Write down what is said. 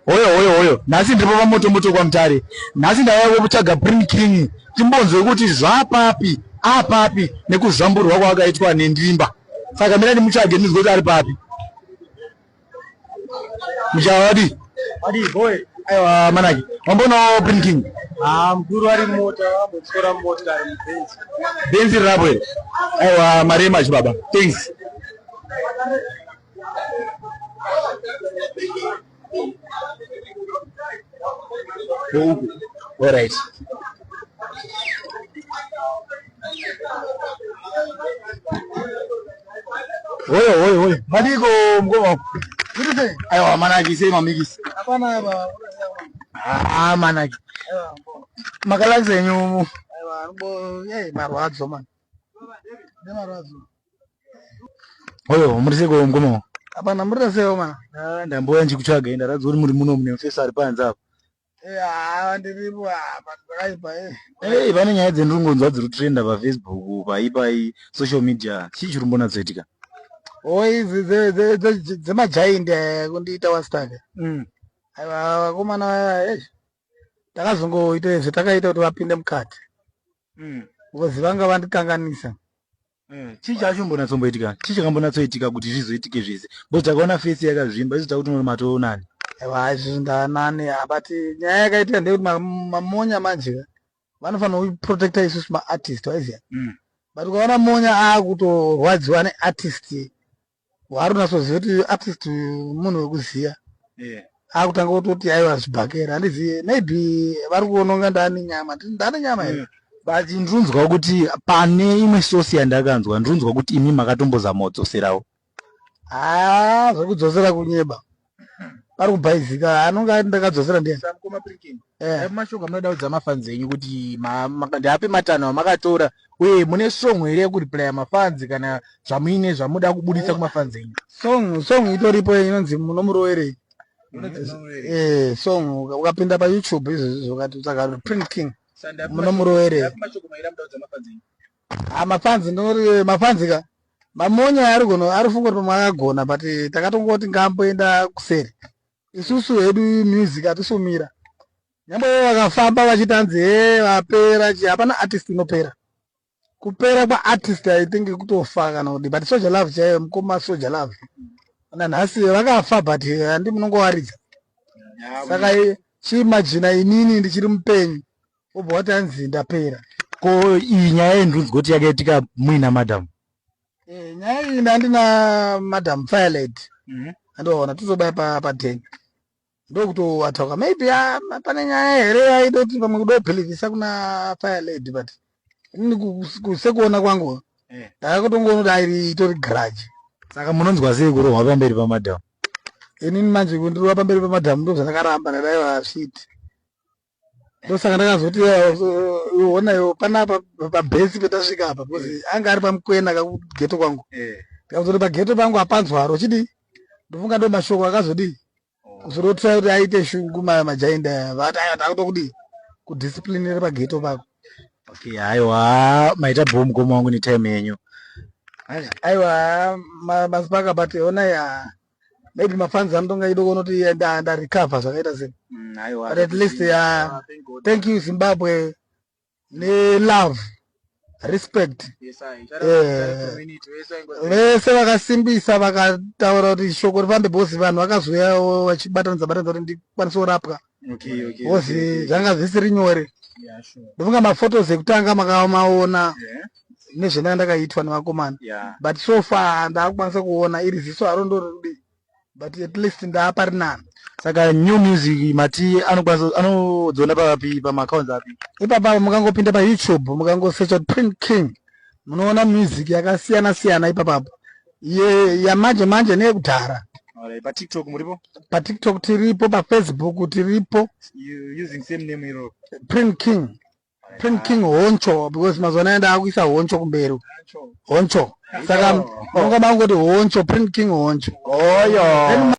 Hoyo. Nasi ndipo pamoto kwa Mutare. Nasi ndauya kutsvaga Prince King. Timbonzwe kuti zvapapi, apapi nekuzvamburwa kwakaitwa neNdimba. Saka mina ndimutsvage ndizwe kuti ari papi. Muchawadi. Adi boy. Aiwa Managi. Wambonawo Prince King. Mkuru ari mota, mutsora mota ari mubenzi. Benzi rabwe. Aiwa marema chibaba. Thanks. All right. Oyo. Madiko mkomo. Aiwa Managi sema migisi. Hapana baba. Managi. Makalazi yenyu. Aiwa mbo marwadzo man. Marwadzo. Oyo muriseko mkomo. Hapana muraseo man. Ndamboya ndikutsvaga enda radzi kuti muri muno mune mufesa ari panze apo. Ndiripo pakaipa pane nyaya dzendingonzwa dziri kutrenda paFacebook paipai social media chii chiri kumbonatsoitika? Idzi dzemajaindi kundiita wasitaka. Aiwa vakomana takazongoita zvetakaita kuti vapinde mukati. Because vanga vandikanganisa. Chii chachombonatsomboitika? Chii chakambonatsoitika kuti zvizoitike zvese? Because takaona face yakazvimba izvo takuti muri matoonani. Aiwa izvi ndanane but nyaya yakaita ndekuti mamonya manje vanofanira kuprotecta isusu maartist waiziya. But ukaona monya akutorwadziwa neartist wari unasoziva kuti artist munhu wekuziya akutanga kutoti aiwa zvibhakera handizivi maybe vari kuononga ndane nyama here. But ndinonzwa kuti pane imwe sosi yandakanzwa ndinonzwa kuti imi makatombozamaudzoserawo. Zvekudzosera kunyeba pari kubhaizika anonga ndakadzosera ndiye samkoma Prinking. Mashonga munoda kudza mafanzi enyu kuti ndiape matanho amakatora uye mune song here yekuriplaya mafanzi kana zvamuine zvamuda kubudisa kumafanzi enyu? Song itoripo inonzi munomurowerei. Song ukapinda paYouTube izvozvo ukati Prince King munomurowerei. Mafanzi ndori mafanzi ka mamonya ari funga kuti makagona but takatongoti ngamboenda kuseri. Isusu hedu music atisumira. Nyambo vakafamba vachitanzi vapera hapana artist inopera. Kupera kwa artist I think kutofa kana kuti but Soldier Love chaiyo mukoma Soldier Love. Nhasi vakafa but handi munongowaridza. Saka chimajina inini ndichiri mupenyu. Obva watanzi ndapera. Ko iyi nyaya yendinonzwa kuti yakaitika muina madam. Nyaya iyi ndandina Madam Firelight. Andoona tuzobaya padhenga. Ndokutoatauka maybe pane nyaya here yaidoti pamwe kudobhilivisa kuna Firelight but kusekuona kwangu ndakakutongoona kuti airi itori garage. Saka munonzwa sei kurohwa pamberi pamadhamu? Inini manje kundirohwa pamberi pamadhamu ndozvandakaramba ndadaiwa sviti. Ndosaka ndakazoti onayo panapa pabhesi petasvika apa because anga ari pamukwena kakugeto kwangu. Ndikazoti pageto pangu hapanzwaro chidi ndofunga ndo mashoko akazodii kuzorotira kuti aite shungu majainda vati aiwa takutokudii kudisciplinere pageto pako. Okay, aiwa maita bomu koma wangu ni time yenyu. Aiwa masipaka but ona maybe mafanzi anotonga idoko kuti ndarecover zvakaita sei. But at least thank you Zimbabwe ne love respect. Vese vakasimbisa vakataura kuti shoko rifambe bhosi vanhu vakazouyawo vachibatanidza kuti ndikwanise kurapwa. Bhosi zvanga zvisiri nyore. Ndofunga mafotos ekutanga makamaona nezvenanga ndakaitwa nevakomana but so far ndakukwanisa kuona iri ziso harondori kudii but at least ndaapa rinani. Saka new music mati anodziona papi pamaaccounts api? Ipapa mukangopinda paYouTube mukangosearcha Prince King munoona music yakasiyana ipapapo yamanje neyekudhara. PaTikTok muripo? PaTikTok tiripo, paFacebook tiripo. You using same name hero? Prince King honcho because mazona enda akuisa honcho kumberi. Honcho. Saka mungomangoti honcho Prince King honcho. Oyo.